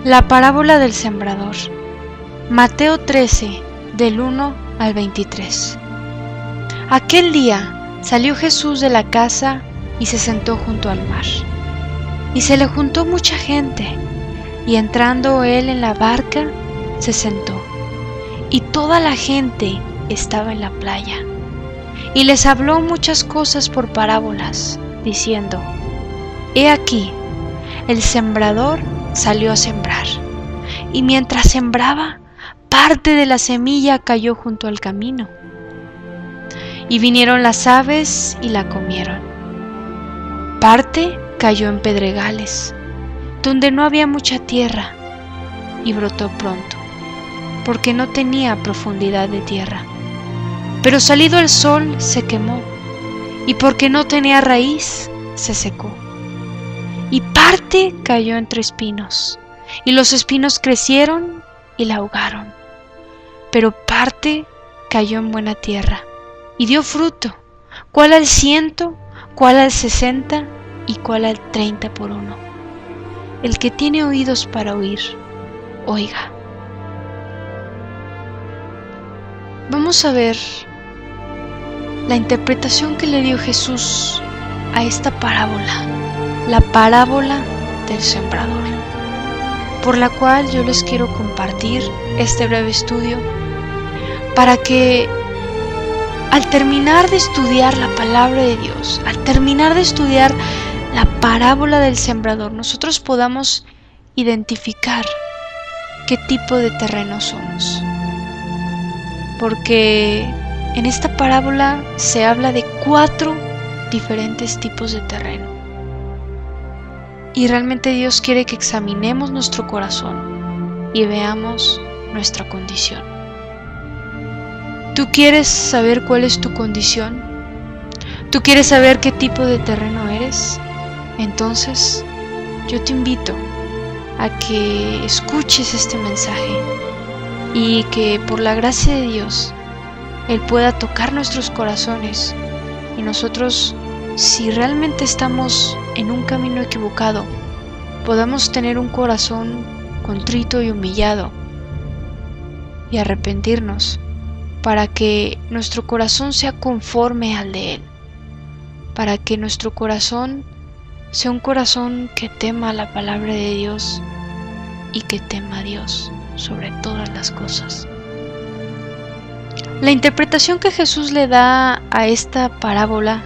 La parábola del sembrador. Mateo 13, del 1 al 23. Aquel día salió Jesús de la casa y se sentó junto al mar. Y se le juntó mucha gente, y entrando él en la barca, se sentó. Y toda la gente estaba en la playa. Y les habló muchas cosas por parábolas, diciendo: He aquí, el sembrador salió a sembrar, y mientras sembraba, parte de la semilla cayó junto al camino. Y vinieron las aves y la comieron. Parte cayó en pedregales, donde no había mucha tierra, y brotó pronto, porque no tenía profundidad de tierra. Pero salido el sol se quemó, y porque no tenía raíz, se secó. Y parte cayó entre espinos, y los espinos crecieron y la ahogaron. Pero parte cayó en buena tierra, y dio fruto, cuál al 100, cuál al 60, y cuál al 30 por uno. El que tiene oídos para oír, oiga. Vamos a ver la interpretación que le dio Jesús a esta parábola, la parábola del sembrador, por la cual yo les quiero compartir este breve estudio, para que al terminar de estudiar la palabra de Dios, al terminar de estudiar la parábola del sembrador, nosotros podamos identificar qué tipo de terreno somos. Porque en esta parábola se habla de 4 diferentes tipos de terreno. Y realmente Dios quiere que examinemos nuestro corazón y veamos nuestra condición. ¿Tú quieres saber cuál es tu condición? ¿Tú quieres saber qué tipo de terreno eres? Entonces, yo te invito a que escuches este mensaje y que por la gracia de Dios Él pueda tocar nuestros corazones, y nosotros, si realmente estamos en un camino equivocado, podamos tener un corazón contrito y humillado y arrepentirnos, para que nuestro corazón sea conforme al de Él, para que nuestro corazón sea un corazón que tema la palabra de Dios y que tema a Dios sobre todas las cosas. La interpretación que Jesús le da a esta parábola,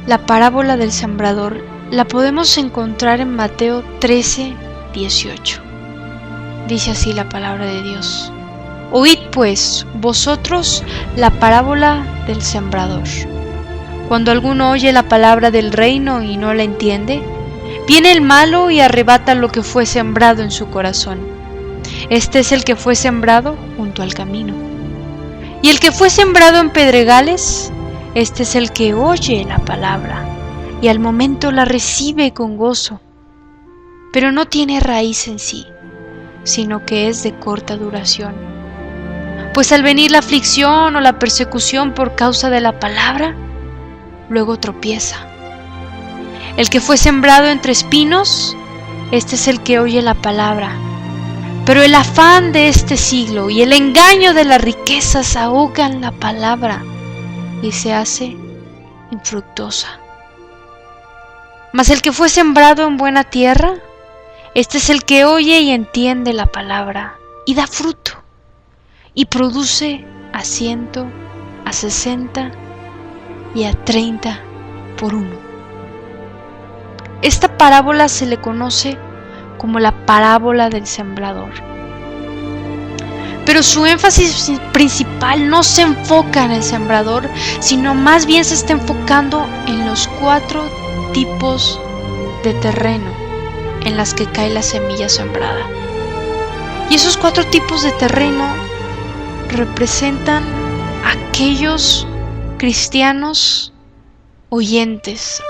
la parábola del sembrador, la podemos encontrar en Mateo 13, 18. Dice así la palabra de Dios: Oíd pues vosotros la parábola del sembrador. Cuando alguno oye la palabra del reino y no la entiende, viene el malo y arrebata lo que fue sembrado en su corazón. Este es el que fue sembrado junto al camino. Y el que fue sembrado en pedregales, este es el que oye la palabra y al momento la recibe con gozo, pero no tiene raíz en sí, sino que es de corta duración. Pues al venir la aflicción o la persecución por causa de la palabra, luego tropieza. El que fue sembrado entre espinos, este es el que oye la palabra, pero el afán de este siglo y el engaño de las riquezas ahogan la palabra y se hace infructuosa. Mas el que fue sembrado en buena tierra, este es el que oye y entiende la palabra y da fruto, y produce a 100, a 60 y a 30 por uno. Esta parábola se le conoce como la parábola del sembrador. Pero su énfasis principal no se enfoca en el sembrador, sino más bien se está enfocando en los 4 tipos de terreno en las que cae la semilla sembrada. Y esos 4 tipos de terreno representan a aquellos cristianos oyentes,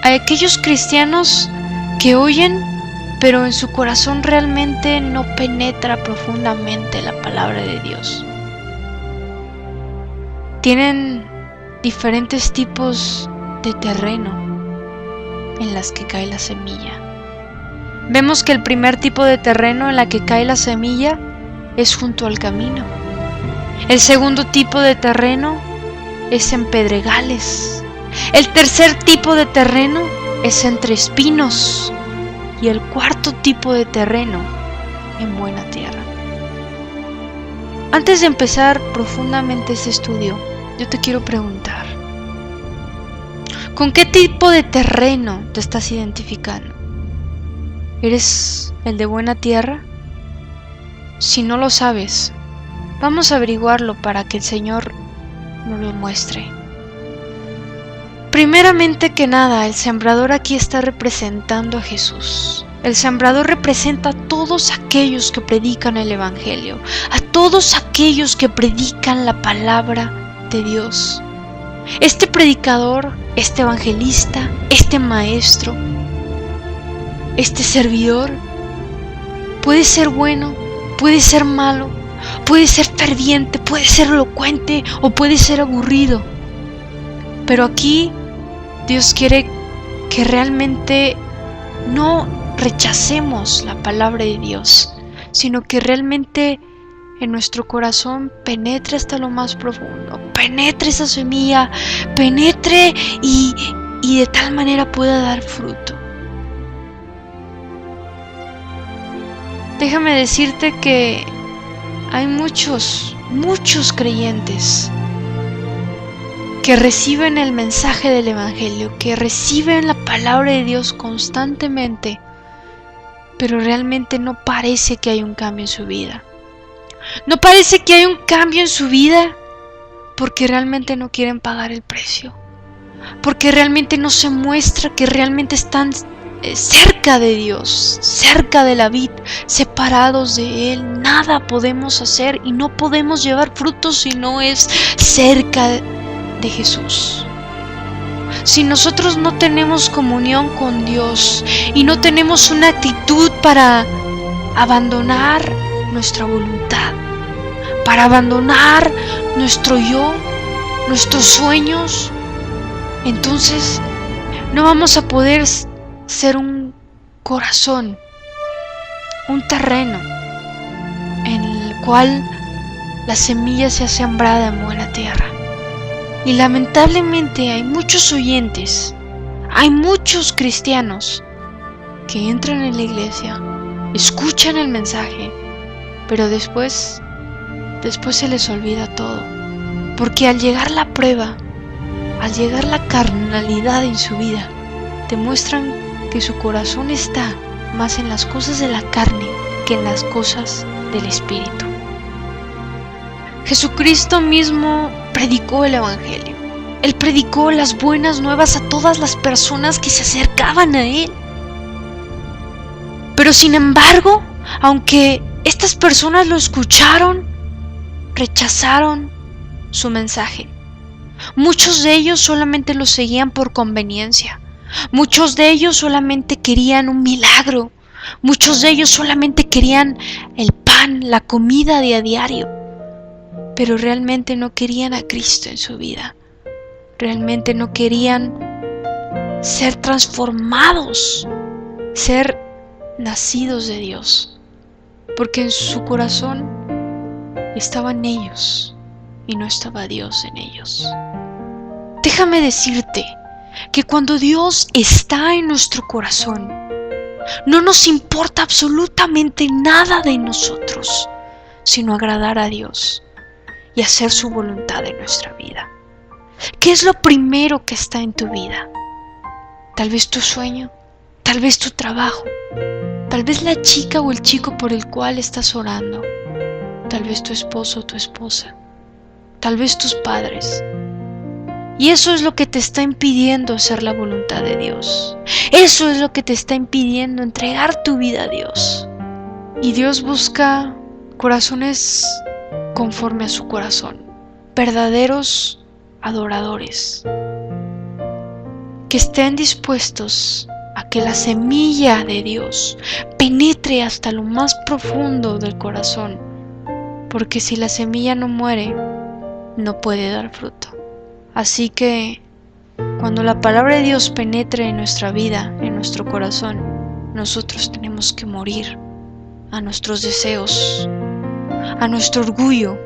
a aquellos cristianos que oyen, pero en su corazón realmente no penetra profundamente la palabra de Dios. Tienen diferentes tipos de terreno en las que cae la semilla. Vemos que el primer tipo de terreno en la que cae la semilla es junto al camino. El segundo tipo de terreno es en pedregales. El tercer tipo de terreno es entre espinos. Y el cuarto tipo de terreno en buena tierra. Antes de empezar profundamente este estudio, yo te quiero preguntar, ¿con qué tipo de terreno te estás identificando? ¿Eres el de buena tierra? Si no lo sabes, vamos a averiguarlo para que el Señor nos lo muestre. Primeramente que nada, el sembrador aquí está representando a Jesús. El sembrador representa a todos aquellos que predican el Evangelio, a todos aquellos que predican la palabra de Dios. Este predicador, este evangelista, este maestro, este servidor, puede ser bueno, puede ser malo, puede ser ferviente, puede ser elocuente o puede ser aburrido. Pero aquí Dios quiere que realmente no rechacemos la palabra de Dios, sino que realmente en nuestro corazón penetre hasta lo más profundo, penetre esa semilla, penetre y de tal manera pueda dar fruto. Déjame decirte que hay muchos creyentes que reciben el mensaje del Evangelio, que reciben la palabra de Dios constantemente, pero realmente no parece que hay un cambio en su vida. No parece que hay un cambio en su vida porque realmente no quieren pagar el precio, porque realmente no se muestra que realmente están cerca de Dios, cerca de la vid, separados de Él. Nada podemos hacer y no podemos llevar frutos si no es cerca de Jesús. Si nosotros no tenemos comunión con Dios y no tenemos una actitud para abandonar nuestra voluntad, para abandonar nuestro yo, nuestros sueños, entonces no vamos a poder ser un corazón, un terreno en el cual la semilla sea sembrada en buena tierra. Y lamentablemente hay muchos oyentes, hay muchos cristianos que entran en la iglesia, escuchan el mensaje, pero después se les olvida todo. Porque al llegar la prueba, al llegar la carnalidad en su vida, demuestran que su corazón está más en las cosas de la carne que en las cosas del Espíritu. Jesucristo mismo predicó el Evangelio. Él predicó las buenas nuevas a todas las personas que se acercaban a Él. Pero sin embargo, aunque estas personas lo escucharon, rechazaron su mensaje. Muchos de ellos solamente lo seguían por conveniencia. Muchos de ellos solamente querían un milagro. Muchos de ellos solamente querían el pan, la comida de a diario. Pero realmente no querían a Cristo en su vida. Realmente no querían ser transformados, ser nacidos de Dios. Porque en su corazón estaban ellos y no estaba Dios en ellos. Déjame decirte que cuando Dios está en nuestro corazón, no nos importa absolutamente nada de nosotros, sino agradar a Dios y hacer su voluntad en nuestra vida. ¿Qué es lo primero que está en tu vida? Tal vez tu sueño, tal vez tu trabajo, tal vez la chica o el chico por el cual estás orando, tal vez tu esposo o tu esposa, tal vez tus padres. Y eso es lo que te está impidiendo hacer la voluntad de Dios. Eso es lo que te está impidiendo entregar tu vida a Dios. Y Dios busca corazones conforme a su corazón, verdaderos adoradores, que estén dispuestos a que la semilla de Dios penetre hasta lo más profundo del corazón, porque si la semilla no muere, no puede dar fruto. Así que cuando la palabra de Dios penetre en nuestra vida, en nuestro corazón, nosotros tenemos que morir a nuestros deseos, a nuestro orgullo,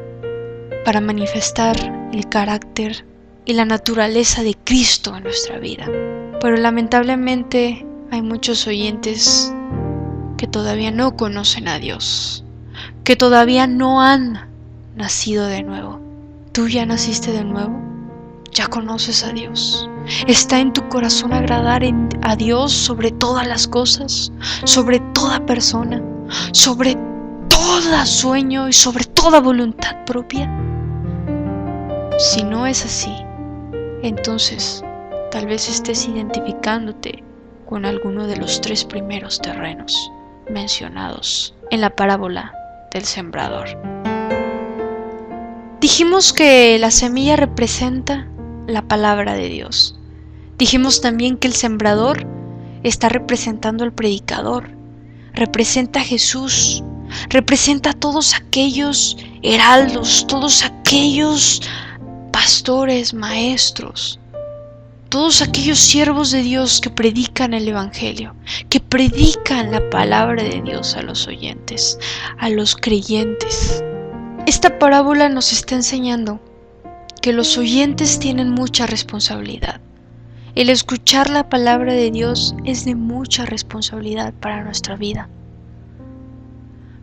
para manifestar el carácter y la naturaleza de Cristo en nuestra vida. Pero lamentablemente hay muchos oyentes que todavía no conocen a Dios, que todavía no han nacido de nuevo. ¿Tú ya naciste de nuevo? ¿Ya conoces a Dios? ¿Está en tu corazón agradar a Dios sobre todas las cosas, sobre toda persona, sobre todo sueño y sobre toda voluntad propia? Si no es así, entonces tal vez estés identificándote con alguno de los 3 primeros terrenos mencionados en la parábola del sembrador. Dijimos que la semilla representa la palabra de Dios. Dijimos también que el sembrador está representando al predicador, representa a Jesús, representa a todos aquellos heraldos, todos aquellos pastores, maestros, todos aquellos siervos de Dios que predican el Evangelio, que predican la palabra de Dios a los oyentes, a los creyentes. Esta parábola nos está enseñando que los oyentes tienen mucha responsabilidad. El escuchar la palabra de Dios es de mucha responsabilidad para nuestra vida.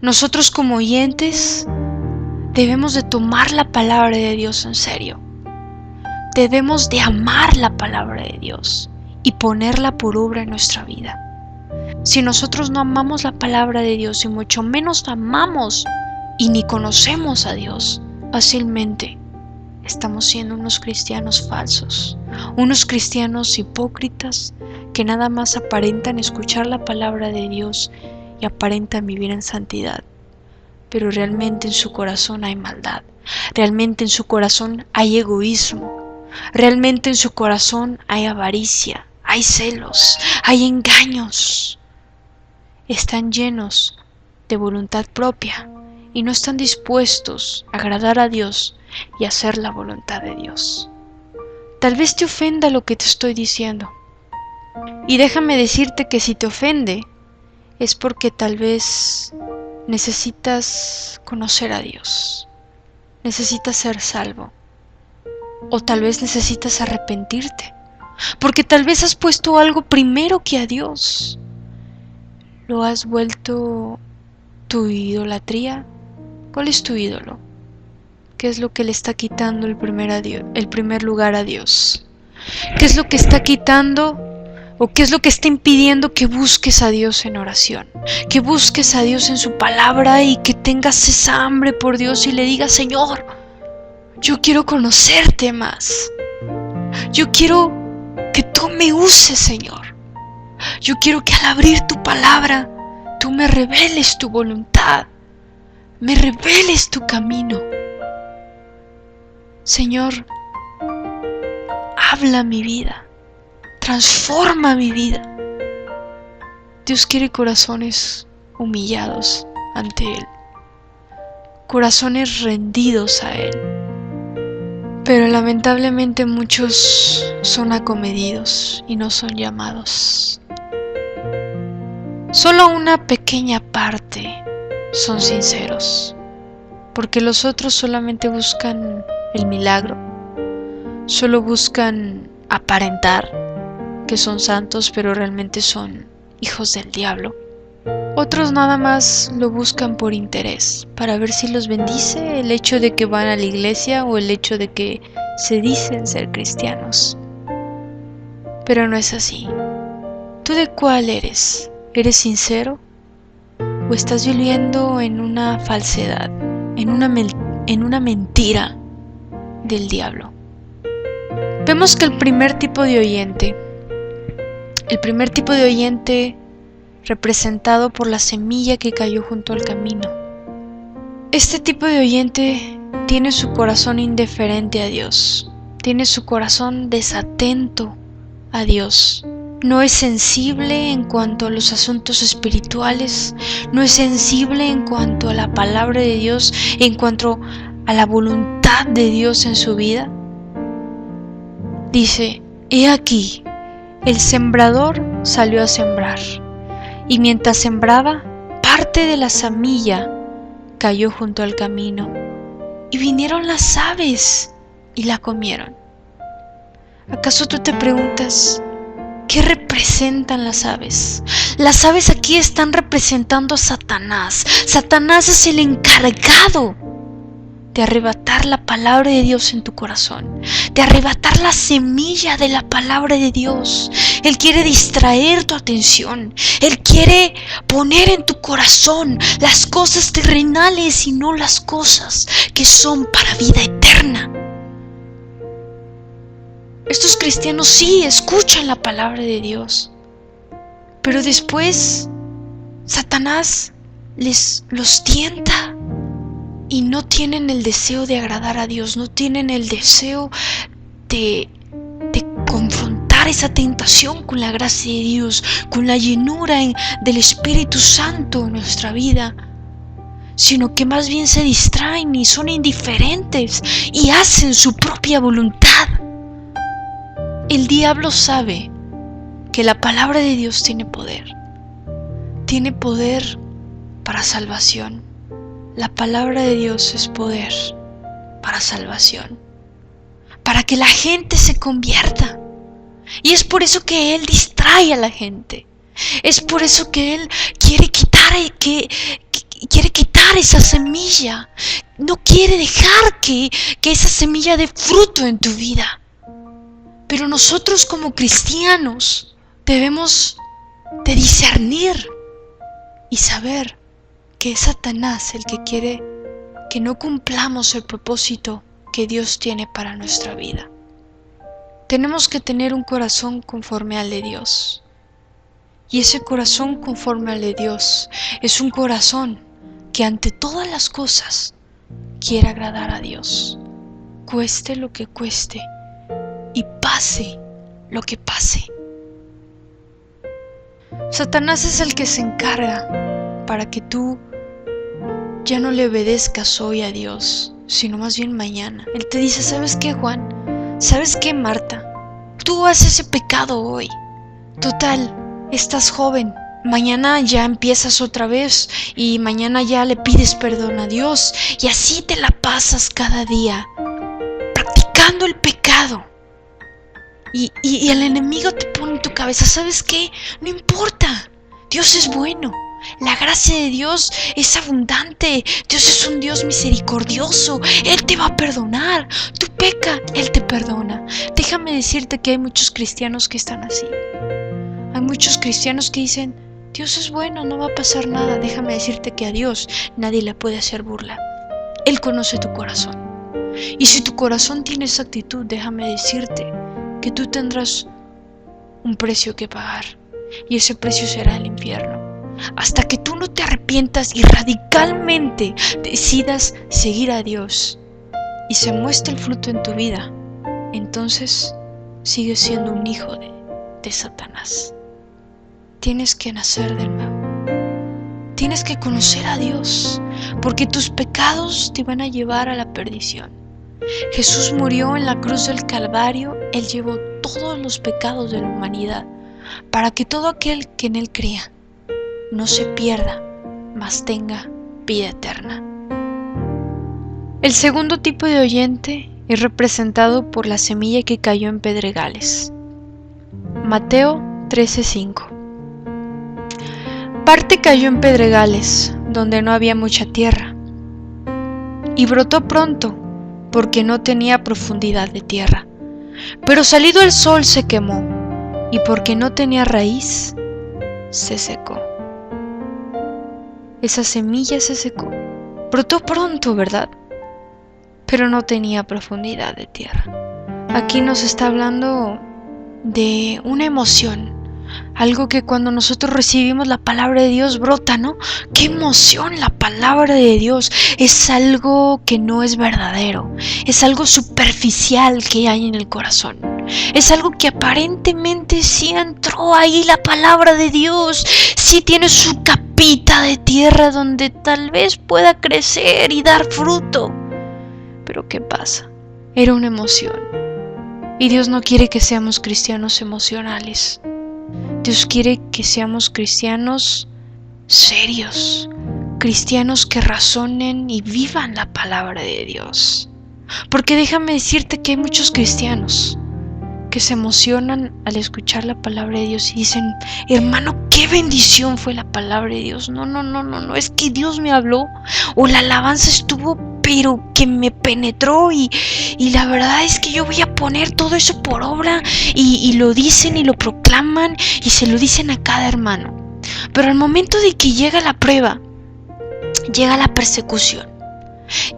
Nosotros como oyentes debemos de tomar la palabra de Dios en serio. Debemos de amar la palabra de Dios y ponerla por obra en nuestra vida. Si nosotros no amamos la palabra de Dios y mucho menos amamos y ni conocemos a Dios, fácilmente estamos siendo unos cristianos falsos, unos cristianos hipócritas que nada más aparentan escuchar la palabra de Dios y aparentan vivir en santidad, pero realmente en su corazón hay maldad, realmente en su corazón hay egoísmo, realmente en su corazón hay avaricia, hay celos, hay engaños. Están llenos de voluntad propia y no están dispuestos a agradar a Dios y hacer la voluntad de Dios. Tal vez te ofenda lo que te estoy diciendo. Y déjame decirte que si te ofende, es porque tal vez necesitas conocer a Dios, necesitas ser salvo, o tal vez necesitas arrepentirte, porque tal vez has puesto algo primero que a Dios. ¿Lo has vuelto tu idolatría? ¿Cuál es tu ídolo? ¿Qué es lo que le está quitando el primer lugar a Dios? ¿Qué es lo que está quitando o qué es lo que está impidiendo que busques a Dios en oración? Que busques a Dios en su palabra y que tengas esa hambre por Dios y le digas: Señor, yo quiero conocerte más. Yo quiero que tú me uses, Señor. Yo quiero que al abrir tu palabra, tú me reveles tu voluntad, me reveles tu camino. Señor, habla mi vida, transforma mi vida. Dios quiere corazones humillados ante Él, corazones rendidos a Él. Pero lamentablemente muchos son acomedidos y no son llamados. Solo una pequeña parte son sinceros, porque los otros solamente buscan el milagro, solo buscan aparentar que son santos, pero realmente son hijos del diablo. Otros nada más lo buscan por interés, para ver si los bendice el hecho de que van a la iglesia o el hecho de que se dicen ser cristianos. Pero no es así. ¿Tú de cuál eres? ¿Eres sincero? ¿O estás viviendo en una falsedad, en una mentira del diablo? Vemos que el primer tipo de oyente representado por la semilla que cayó junto al camino. Este tipo de oyente tiene su corazón indiferente a Dios, tiene su corazón desatento a Dios. No es sensible en cuanto a los asuntos espirituales, no es sensible en cuanto a la palabra de Dios, en cuanto a la voluntad de Dios en su vida. Dice: he aquí, el sembrador salió a sembrar. y mientras sembraba, parte de la semilla cayó junto al camino, y vinieron las aves y la comieron. ¿Acaso tú te preguntas, qué representan las aves? Las aves aquí están representando a Satanás. Satanás es el encargado de arrebatar la palabra de Dios en tu corazón, de arrebatar la semilla de la palabra de Dios. Él quiere distraer tu atención. Él quiere poner en tu corazón las cosas terrenales y no las cosas que son para vida eterna. Estos cristianos sí escuchan la palabra de Dios, pero después Satanás los tienta y no tienen el deseo de agradar a Dios, no tienen el deseo de confrontar esa tentación con la gracia de Dios, con la llenura del Espíritu Santo en nuestra vida, sino que más bien se distraen y son indiferentes y hacen su propia voluntad. El diablo sabe que la palabra de Dios tiene poder para salvación. La palabra de Dios es poder para salvación, para que la gente se convierta. Y es por eso que Él distrae a la gente. Es por eso que Él quiere quitar esa semilla. No quiere dejar que esa semilla dé fruto en tu vida. Pero nosotros como cristianos debemos de discernir y saber que es Satanás el que quiere que no cumplamos el propósito que Dios tiene para nuestra vida. Tenemos que tener un corazón conforme al de Dios. Y ese corazón conforme al de Dios es un corazón que ante todas las cosas quiere agradar a Dios, cueste lo que cueste y pase lo que pase. Satanás es el que se encarga para que tú ya no le obedezcas hoy a Dios, sino más bien mañana. Él te dice, ¿sabes qué, Juan? ¿Sabes qué, Marta? Tú haces ese pecado hoy. Total, estás joven. Mañana ya empiezas otra vez y mañana ya le pides perdón a Dios y así te la pasas cada día practicando el pecado. Y el enemigo te pone en tu cabeza, ¿sabes qué? No importa, Dios es bueno. La gracia de Dios es abundante. Dios es un Dios misericordioso. Él te va a perdonar. Tú peca, Él te perdona. Déjame decirte que hay muchos cristianos que están así. Hay muchos cristianos que dicen, Dios es bueno, no va a pasar nada. Déjame decirte que a Dios nadie le puede hacer burla. Él conoce tu corazón. Y si tu corazón tiene esa actitud, déjame decirte que tú tendrás un precio que pagar. Y ese precio será el infierno. Hasta que tú no te arrepientas y radicalmente decidas seguir a Dios y se muestre el fruto en tu vida, entonces sigues siendo un hijo de Satanás. Tienes que nacer de nuevo. Tienes que conocer a Dios, porque tus pecados te van a llevar a la perdición. Jesús murió en la cruz del Calvario. Él llevó todos los pecados de la humanidad para que todo aquel que en Él crea no se pierda, mas tenga vida eterna. El segundo tipo de oyente es representado por la semilla que cayó en pedregales. Mateo 13:5. Parte cayó en pedregales, donde no había mucha tierra, y brotó pronto, porque no tenía profundidad de tierra. Pero salido el sol se quemó, y porque no tenía raíz, se secó. Esa semilla se secó. Brotó pronto, ¿verdad? Pero no tenía profundidad de tierra. Aquí nos está hablando de una emoción. Algo que cuando nosotros recibimos la palabra de Dios brota, ¿no? ¡Qué emoción! La palabra de Dios es algo que no es verdadero. Es algo superficial que hay en el corazón. Es algo que aparentemente sí entró ahí la palabra de Dios. Sí tiene su capita de tierra donde tal vez pueda crecer y dar fruto. Pero ¿qué pasa? Era una emoción. Y Dios no quiere que seamos cristianos emocionales. Dios quiere que seamos cristianos serios, cristianos que razonen y vivan la palabra de Dios. Porque déjame decirte que hay muchos cristianos que se emocionan al escuchar la palabra de Dios y dicen: hermano, qué bendición fue la palabra de Dios. No, es que Dios me habló, o la alabanza estuvo pero que me penetró y la verdad es que yo voy a poner todo eso por obra, y lo dicen y lo proclaman y se lo dicen a cada hermano. Pero al momento de que llega la prueba, llega la persecución,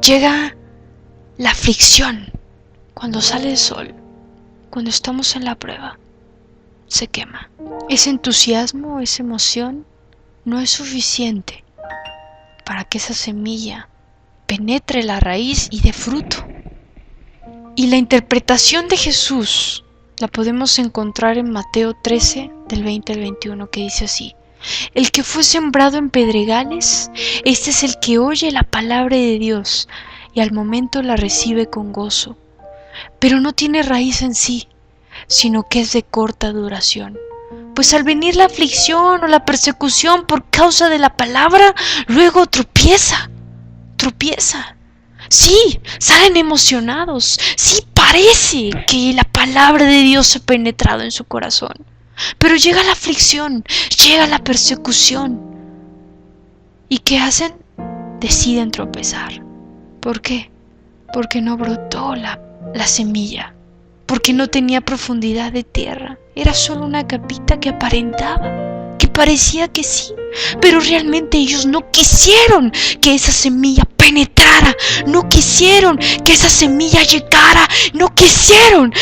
llega la aflicción, cuando sale el sol, cuando estamos en la prueba, se quema. Ese entusiasmo, esa emoción no es suficiente para que esa semilla penetre la raíz y dé fruto. Y la interpretación de Jesús la podemos encontrar en Mateo 13, del 20 al 21, que dice así: el que fue sembrado en pedregales, este es el que oye la palabra de Dios y al momento la recibe con gozo, pero no tiene raíz en sí, sino que es de corta duración. Pues al venir la aflicción o la persecución por causa de la palabra, luego tropieza. Sí, salen emocionados, sí parece que la palabra de Dios ha penetrado en su corazón, pero llega la aflicción, llega la persecución. ¿Y qué hacen? Deciden tropezar. ¿Por qué? Porque no brotó la semilla, porque no tenía profundidad de tierra, era solo una capita que aparentaba, que parecía que sí, pero realmente ellos no quisieron que esa semilla penetrara, no quisieron que esa semilla llegara, no quisieron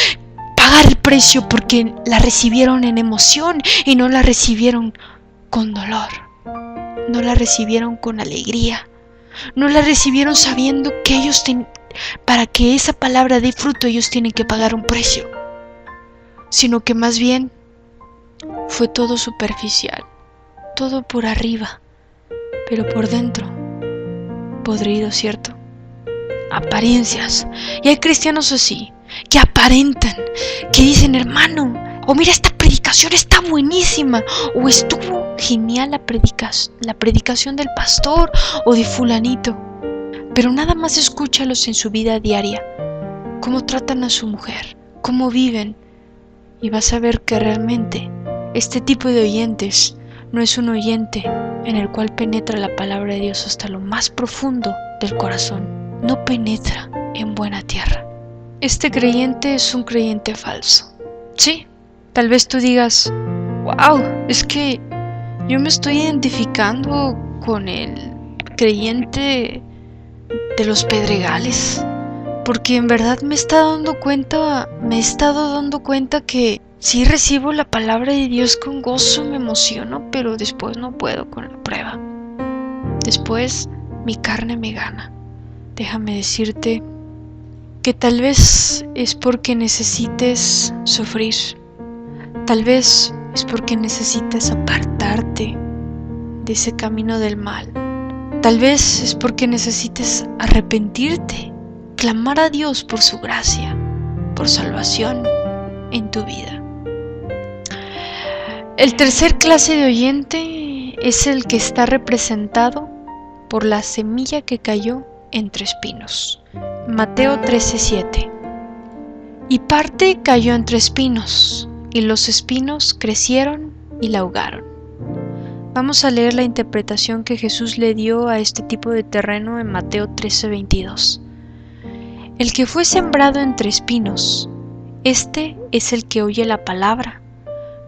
pagar el precio, porque la recibieron en emoción y no la recibieron con dolor, no la recibieron con alegría, no la recibieron sabiendo que ellos para que esa palabra dé fruto ellos tienen que pagar un precio, sino que más bien fue todo superficial, todo por arriba, pero por dentro podrido, ¿cierto? Apariencias. Y hay cristianos así, que aparentan, que dicen: hermano, o mira, esta predicación está buenísima, o estuvo genial la predicación del pastor o de fulanito, pero nada más escúchalos en su vida diaria, cómo tratan a su mujer, cómo viven, y vas a ver que realmente este tipo de oyentes no es un oyente en el cual penetra la palabra de Dios hasta lo más profundo del corazón, no penetra en buena tierra. Este creyente es un creyente falso. Sí, tal vez tú digas: wow, es que yo me estoy identificando con el creyente de los pedregales, porque en verdad me he estado dando cuenta que sí recibo la palabra de Dios con gozo, me emociono, pero después no puedo con la prueba. Después mi carne me gana. Déjame decirte que tal vez es porque necesites sufrir, tal vez es porque necesitas apartarte de ese camino del mal, tal vez es porque necesites arrepentirte, clamar a Dios por su gracia, por salvación en tu vida. El tercer clase de oyente es el que está representado por la semilla que cayó entre espinos. Mateo 13:7. Y parte cayó entre espinos, y los espinos crecieron y la ahogaron. Vamos a leer la interpretación que Jesús le dio a este tipo de terreno en Mateo 13:22. El que fue sembrado entre espinos, este es el que oye la palabra,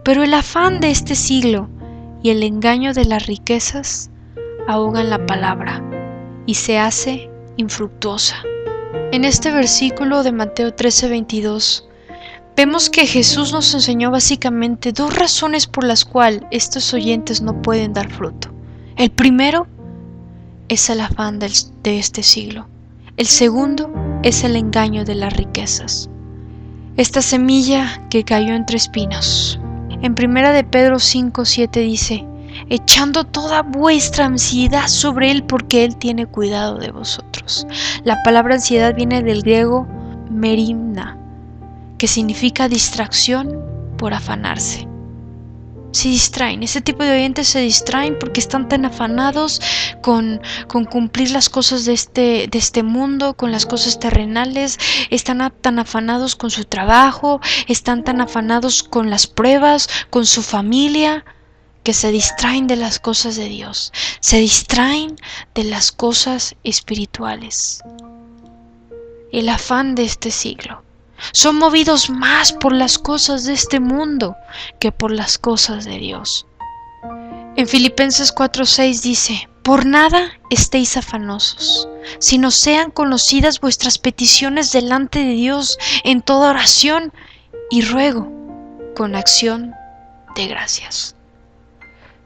pero el afán de este siglo y el engaño de las riquezas ahogan la palabra y se hace infructuosa. En este versículo de Mateo 13:22 vemos que Jesús nos enseñó básicamente dos razones por las cuales estos oyentes no pueden dar fruto. El primero es el afán de este siglo. El segundo es el engaño de las riquezas. Esta semilla que cayó entre espinos. En 1 de Pedro 5:7 dice: echando toda vuestra ansiedad sobre Él, porque Él tiene cuidado de vosotros. La palabra ansiedad viene del griego merimna, que significa distracción por afanarse. Se distraen, ese tipo de oyentes se distraen porque están tan afanados con cumplir las cosas de este mundo, con las cosas terrenales, están tan afanados con su trabajo, están tan afanados con las pruebas, con su familia, que se distraen de las cosas de Dios, se distraen de las cosas espirituales. El afán de este siglo. Son movidos más por las cosas de este mundo que por las cosas de Dios. En Filipenses 4:6 dice: por nada estéis afanosos, sino sean conocidas vuestras peticiones delante de Dios en toda oración y ruego con acción de gracias.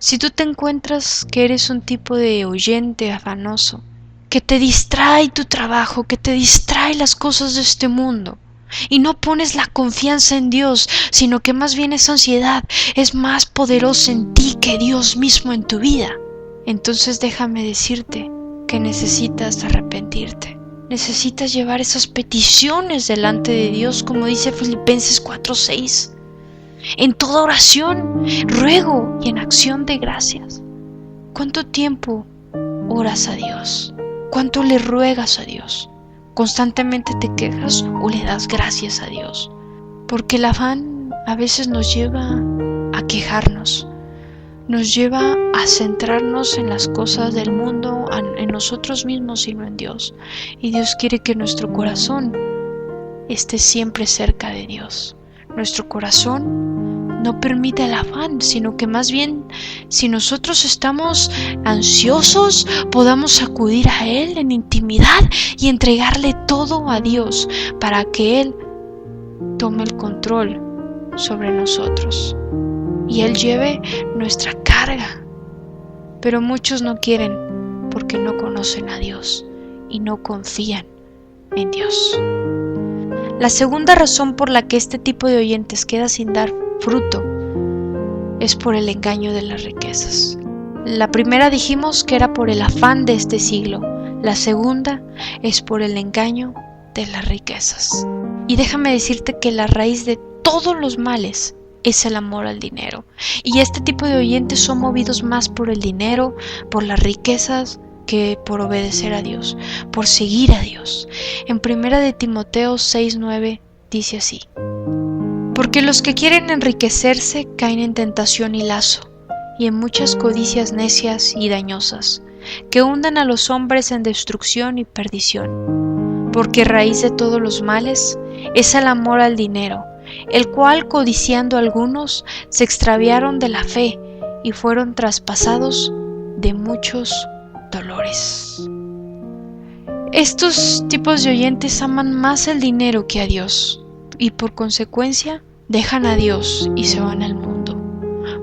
Si tú te encuentras que eres un tipo de oyente afanoso, que te distrae tu trabajo, que te distrae las cosas de este mundo, y no pones la confianza en Dios, sino que más bien esa ansiedad es más poderosa en ti que Dios mismo en tu vida, entonces déjame decirte que necesitas arrepentirte. Necesitas llevar esas peticiones delante de Dios, como dice Filipenses 4:6. En toda oración, ruego y en acción de gracias. ¿Cuánto tiempo oras a Dios? ¿Cuánto le ruegas a Dios? ¿Constantemente te quejas o le das gracias a Dios? Porque el afán a veces nos lleva a quejarnos, nos lleva a centrarnos en las cosas del mundo, en nosotros mismos y no en Dios. Y Dios quiere que nuestro corazón esté siempre cerca de Dios. Nuestro corazón no permite el afán, sino que más bien, si nosotros estamos ansiosos, podamos acudir a Él en intimidad y entregarle todo a Dios para que Él tome el control sobre nosotros y Él lleve nuestra carga. Pero muchos no quieren porque no conocen a Dios y no confían en Dios. La segunda razón por la que este tipo de oyentes queda sin dar fruto es por el engaño de las riquezas. La primera dijimos que era por el afán de este siglo. La segunda es por el engaño de las riquezas. Y déjame decirte que la raíz de todos los males es el amor al dinero. Y este tipo de oyentes son movidos más por el dinero, por las riquezas, que por obedecer a Dios, por seguir a Dios. En 1 Timoteo 6:9 dice así: porque los que quieren enriquecerse caen en tentación y lazo, y en muchas codicias necias y dañosas, que hunden a los hombres en destrucción y perdición. Porque raíz de todos los males es el amor al dinero, el cual, codiciando algunos, se extraviaron de la fe y fueron traspasados de muchos dolores. Estos tipos de oyentes aman más el dinero que a Dios y por consecuencia dejan a Dios y se van al mundo,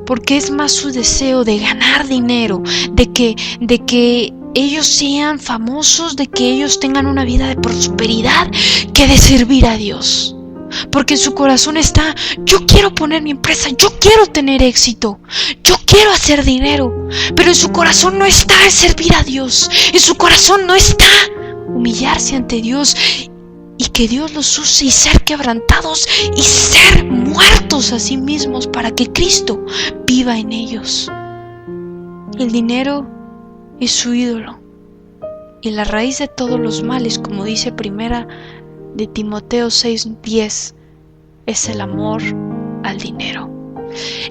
porque es más su deseo de ganar dinero, de que ellos sean famosos, de que ellos tengan una vida de prosperidad, que de servir a Dios. Porque en su corazón está: yo quiero poner mi empresa, yo quiero tener éxito, yo quiero hacer dinero. Pero en su corazón no está el servir a Dios, en su corazón no está humillarse ante Dios y que Dios los use y ser quebrantados y ser muertos a sí mismos para que Cristo viva en ellos. El dinero es su ídolo y la raíz de todos los males, como dice 1 Timoteo 6:10, es el amor al dinero,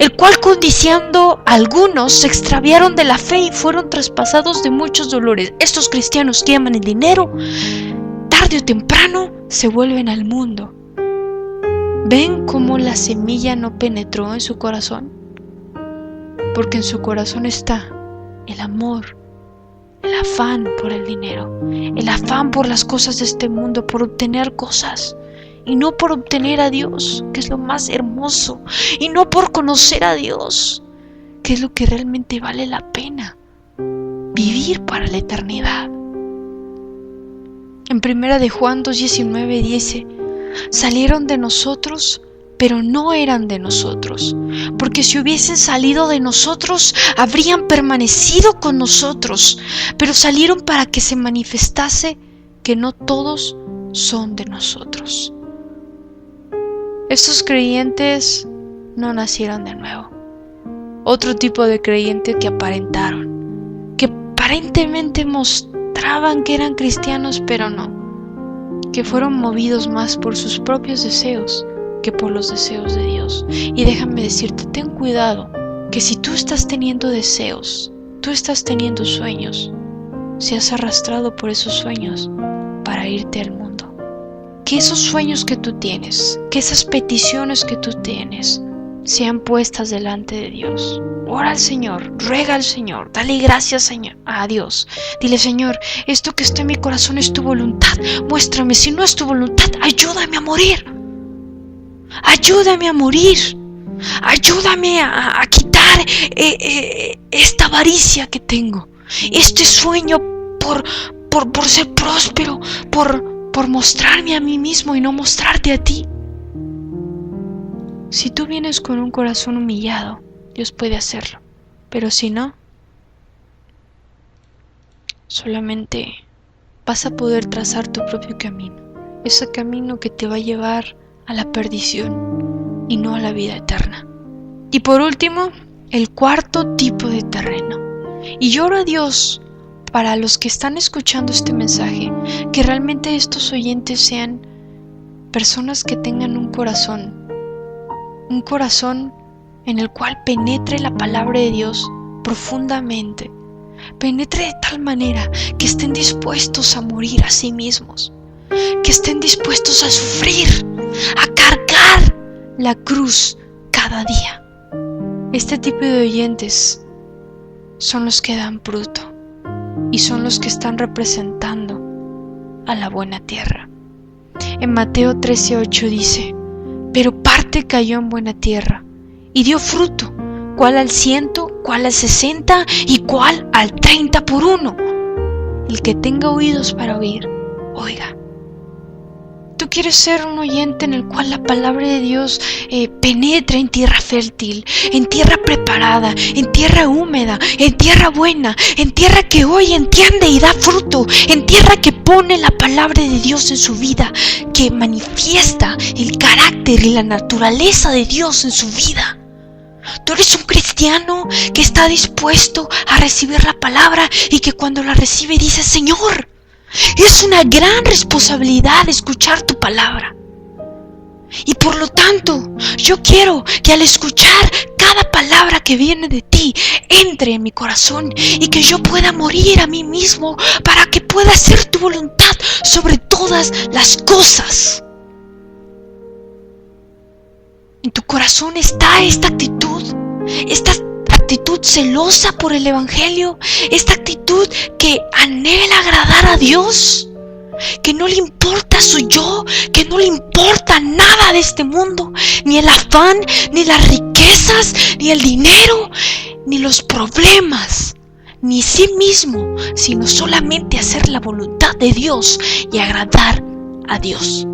el cual, codiciando algunos, se extraviaron de la fe y fueron traspasados de muchos dolores. Estos cristianos que aman el dinero, tarde o temprano se vuelven al mundo. ¿Ven cómo la semilla no penetró en su corazón? Porque en su corazón está el amor, el afán por el dinero, el afán por las cosas de este mundo, por obtener cosas, y no por obtener a Dios, que es lo más hermoso, y no por conocer a Dios, que es lo que realmente vale la pena vivir para la eternidad. En 1 de Juan 2:19 dice: salieron de nosotros, pero no eran de nosotros, porque si hubiesen salido de nosotros, habrían permanecido con nosotros, pero salieron para que se manifestase que no todos son de nosotros. Estos creyentes no nacieron de nuevo. otro tipo de creyente que aparentaron, que aparentemente mostraban que eran cristianos, pero no, que fueron movidos más por sus propios deseos que por los deseos de Dios. Y déjame decirte, ten cuidado, que si tú estás teniendo deseos, tú estás teniendo sueños, seas arrastrado por esos sueños para irte al mundo. Que esos sueños que tú tienes, que esas peticiones que tú tienes, sean puestas delante de Dios. Ora al Señor, ruega al Señor, dale gracias a Dios. Dile: Señor, esto que está en mi corazón es tu voluntad. Muéstrame, si no es tu voluntad, ayúdame a morir. Ayúdame a morir. Ayúdame a quitar esta avaricia que tengo. Este sueño por ser próspero, por mostrarme a mí mismo y no mostrarte a ti. Si tú vienes con un corazón humillado, Dios puede hacerlo. Pero si no, solamente vas a poder trazar tu propio camino. Ese camino que te va a llevar a la perdición y no a la vida eterna. Y por último, el cuarto tipo de terreno. Y yo oro a Dios para los que están escuchando este mensaje, que realmente estos oyentes sean personas que tengan un corazón en el cual penetre la palabra de Dios profundamente, penetre de tal manera que estén dispuestos a morir a sí mismos, que estén dispuestos a sufrir, a cargar la cruz cada día. Este tipo de oyentes son los que dan fruto y son los que están representando a la buena tierra. En Mateo 13:8 dice: pero parte cayó en buena tierra y dio fruto, cuál al 100, cuál al 60 y cuál al 30 por uno. El que tenga oídos para oír, oiga. Tú quieres ser un oyente en el cual la palabra de Dios penetre en tierra fértil, en tierra preparada, en tierra húmeda, en tierra buena, en tierra que oye, entiende y da fruto, en tierra que pone la palabra de Dios en su vida, que manifiesta el carácter y la naturaleza de Dios en su vida. Tú eres un cristiano que está dispuesto a recibir la palabra y que cuando la recibe dice: Señor, es una gran responsabilidad escuchar tu palabra. Y por lo tanto, yo quiero que al escuchar cada palabra que viene de ti, entre en mi corazón y que yo pueda morir a mí mismo para que pueda hacer tu voluntad sobre todas las cosas. En tu corazón está esta actitud celosa por el Evangelio, esta actitud que anhela agradar a Dios, que no le importa su yo, que no le importa nada de este mundo, ni el afán, ni las riquezas, ni el dinero, ni los problemas, ni sí mismo, sino solamente hacer la voluntad de Dios y agradar a Dios.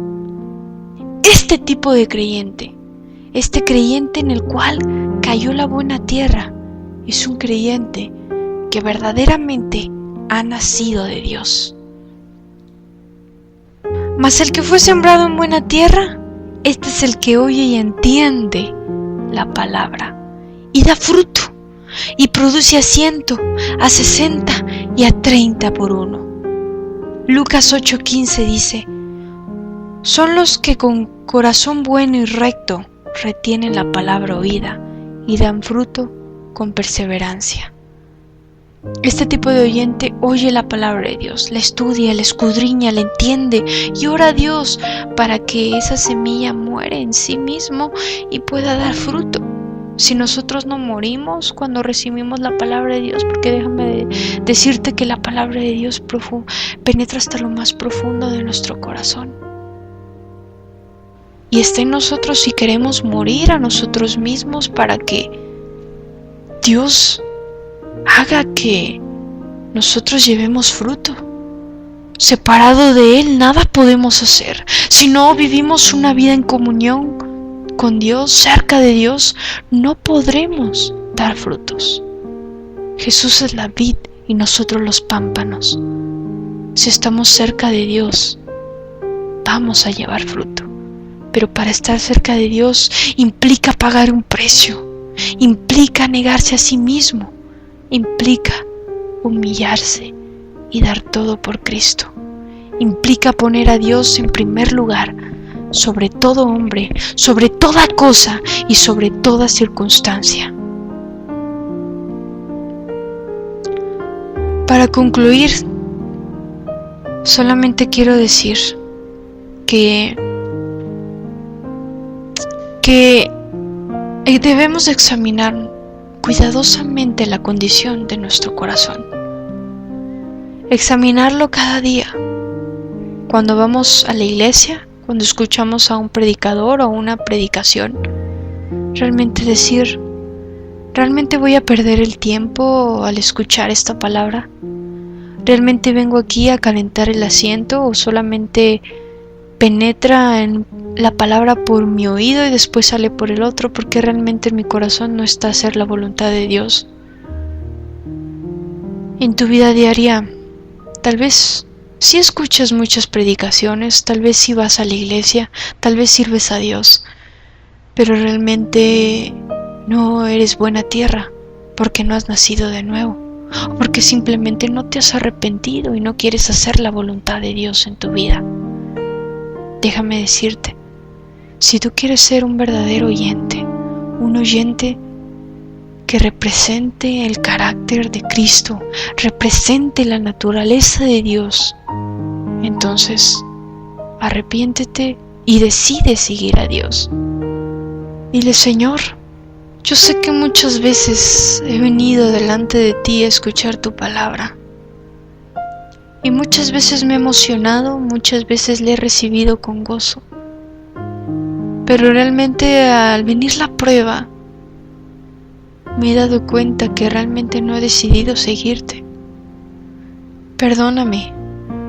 Este tipo de creyente, este creyente en el cual cayó la buena tierra, es un creyente que verdaderamente ha nacido de Dios. Mas el que fue sembrado en buena tierra, este es el que oye y entiende la palabra y da fruto y produce a 100, a 60 y a 30 por uno. Lucas 8:15 dice: son los que con corazón bueno y recto retienen la palabra oída y dan fruto con perseverancia. Este tipo de oyente oye la palabra de Dios, la estudia, la escudriña, la entiende y ora a Dios para que esa semilla muere en sí mismo y pueda dar fruto. Si nosotros no morimos cuando recibimos la palabra de Dios, porque déjame decirte que la palabra de Dios penetra hasta lo más profundo de nuestro corazón. Y está en nosotros si queremos morir a nosotros mismos para que Dios haga que nosotros llevemos fruto. Separado de Él nada podemos hacer. Si no vivimos una vida en comunión con Dios, cerca de Dios, no podremos dar frutos. Jesús es la vid y nosotros los pámpanos. Si estamos cerca de Dios, vamos a llevar fruto. Pero para estar cerca de Dios implica pagar un precio. implica negarse a sí mismo, implica humillarse y dar todo por Cristo. Implica poner a Dios en primer lugar, sobre todo hombre, sobre toda cosa y sobre toda circunstancia. Para concluir, solamente quiero decir que debemos examinar cuidadosamente la condición de nuestro corazón. Examinarlo cada día. Cuando vamos a la iglesia, cuando escuchamos a un predicador o una predicación, realmente decir, ¿realmente voy a perder el tiempo al escuchar esta palabra? ¿Realmente vengo aquí a calentar el asiento o solamente penetra en la palabra por mi oído y después sale por el otro, porque realmente en mi corazón no está a hacer la voluntad de Dios? En tu vida diaria, tal vez sí escuchas muchas predicaciones, tal vez sí vas a la iglesia, tal vez sirves a Dios, pero realmente no eres buena tierra porque no has nacido de nuevo, o porque simplemente no te has arrepentido y no quieres hacer la voluntad de Dios en tu vida. Déjame decirte, si tú quieres ser un verdadero oyente, un oyente que represente el carácter de Cristo, represente la naturaleza de Dios, entonces arrepiéntete y decide seguir a Dios. Dile: Señor, yo sé que muchas veces he venido delante de ti a escuchar tu palabra, y muchas veces me he emocionado, muchas veces le he recibido con gozo, pero realmente al venir la prueba me he dado cuenta que realmente no he decidido seguirte. Perdóname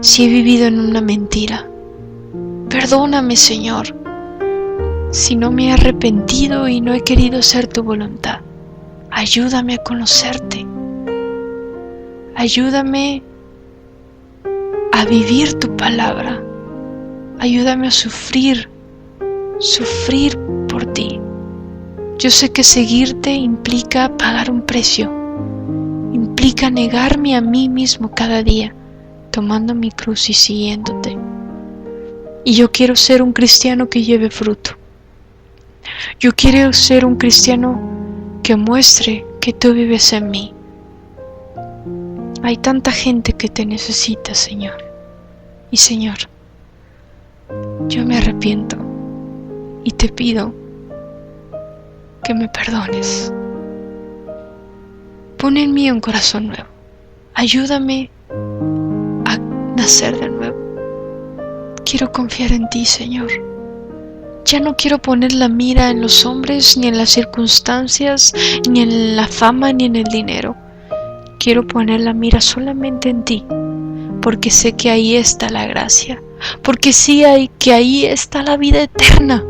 si he vivido en una mentira. Perdóname, Señor, si no me he arrepentido y no he querido hacer tu voluntad. Ayúdame a conocerte. Ayúdame a vivir tu palabra. Ayúdame a sufrir por ti. Yo sé que seguirte implica pagar un precio, implica negarme a mí mismo cada día, tomando mi cruz y siguiéndote. Y yo quiero ser un cristiano que lleve fruto. Yo quiero ser un cristiano que muestre que tú vives en mí. Hay tanta gente que te necesita, Señor. Y Señor, yo me arrepiento y te pido que me perdones. Pon en mí un corazón nuevo. Ayúdame a nacer de nuevo. Quiero confiar en ti, Señor. Ya no quiero poner la mira en los hombres, ni en las circunstancias, ni en la fama, ni en el dinero. Quiero poner la mira solamente en ti, porque sé que ahí está la gracia, porque sé que ahí está la vida eterna.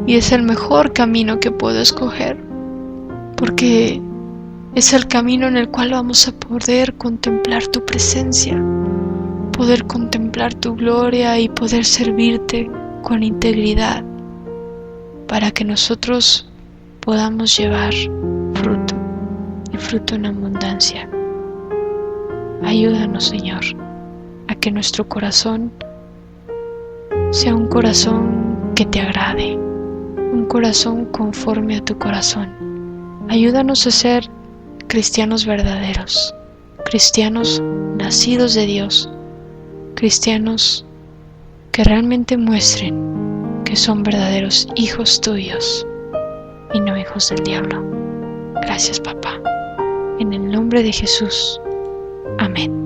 Y es el mejor camino que puedo escoger, porque es el camino en el cual vamos a poder contemplar tu presencia, poder contemplar tu gloria y poder servirte con integridad, para que nosotros podamos llevar fruto y fruto en abundancia. Ayúdanos, Señor, a que nuestro corazón sea un corazón que te agrade, un corazón conforme a tu corazón. Ayúdanos a ser cristianos verdaderos, cristianos nacidos de Dios, cristianos que realmente muestren que son verdaderos hijos tuyos y no hijos del diablo. Gracias, papá. En el nombre de Jesús. Amén.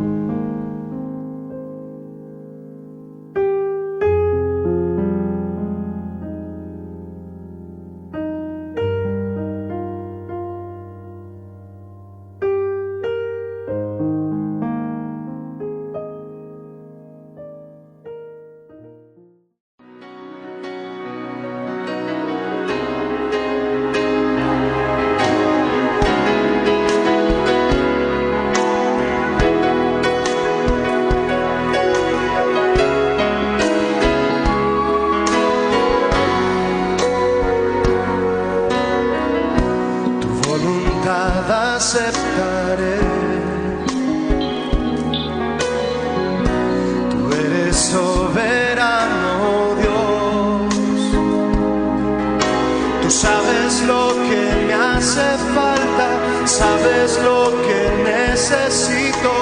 sabes lo que me hace falta, sabes lo que necesito,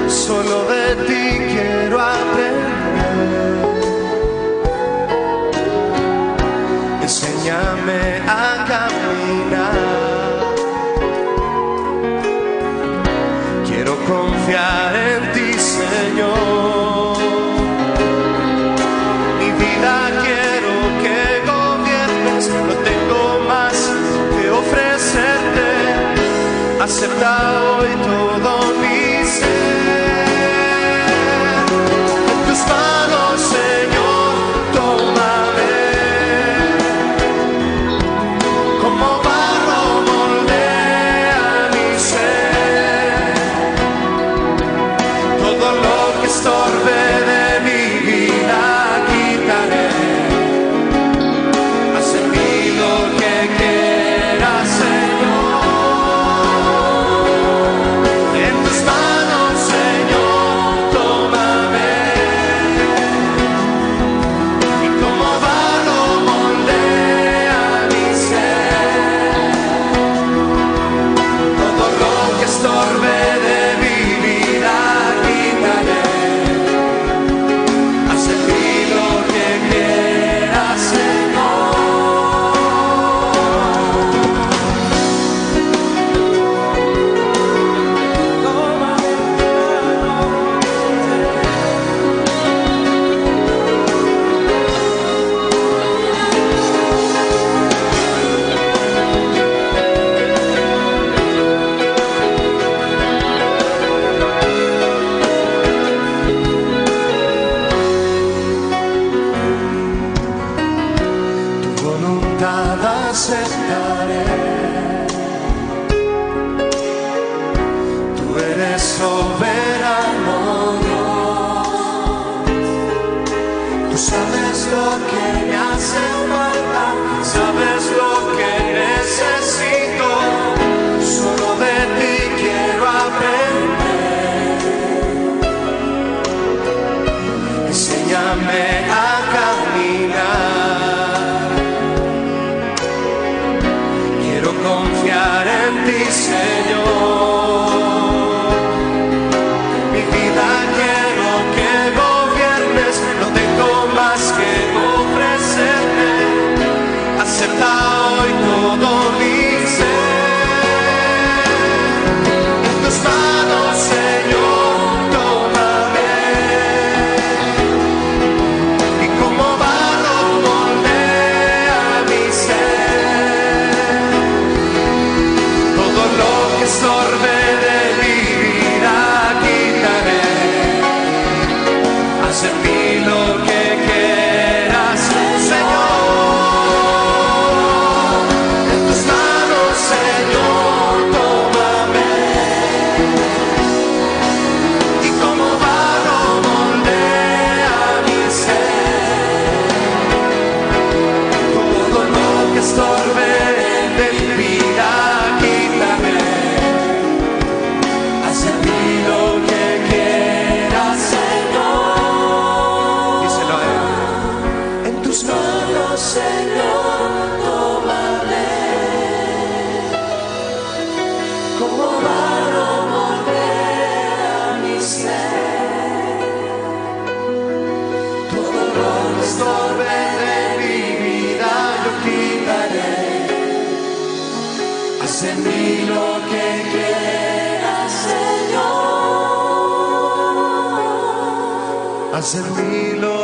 solo de ti quiero aprender. Enséñame a caminar, quiero confiar en ti, Señor. Mi vida quiero que gobiernes, no tengo más que ofrecerte. Acepta hoy todo mi ser. En tus manos, Señor, tómame. Como barro moldea mi ser. Todo lo que estorbe de mi vida quitaré. Haz en mí lo que quieras, Señor. En tus manos, Señor, tómame. Y como barro moldea mi ser. Todo lo que estorbe de mi vida quitaré. Haz en mí lo que quieras, Señor. Tu voluntad aceptaré. Tú eres soberano, Dios. Tú sabes lo que me hace falta, sabes lo que necesito. Solo de ti quiero aprender. Enséñame a caminar. Quiero confiar en ti, Señor. Mi vida quiero que gobiernes, no tengo más que ofrecerte. Acepta hoy todo mi ser. En tus manos, Señor, tómame. Y como barro moldea mi ser. Todo lo que estorbe de mi vida quitaré. Haz en mí lo que quieras, Señor. En tus manos, Señor, tómame. Y como barro moldea mi ser. Todo lo que estorbe de mi vida quítame. Haz en mí lo que quieras, Señor. Díselo a él. En tus manos, Señor, tómame. Como barro moldea mi ser. Todo lo que estorbe de mi vida yo quitaré. Haz en mí lo que quieras, Señor. Haz en mí lo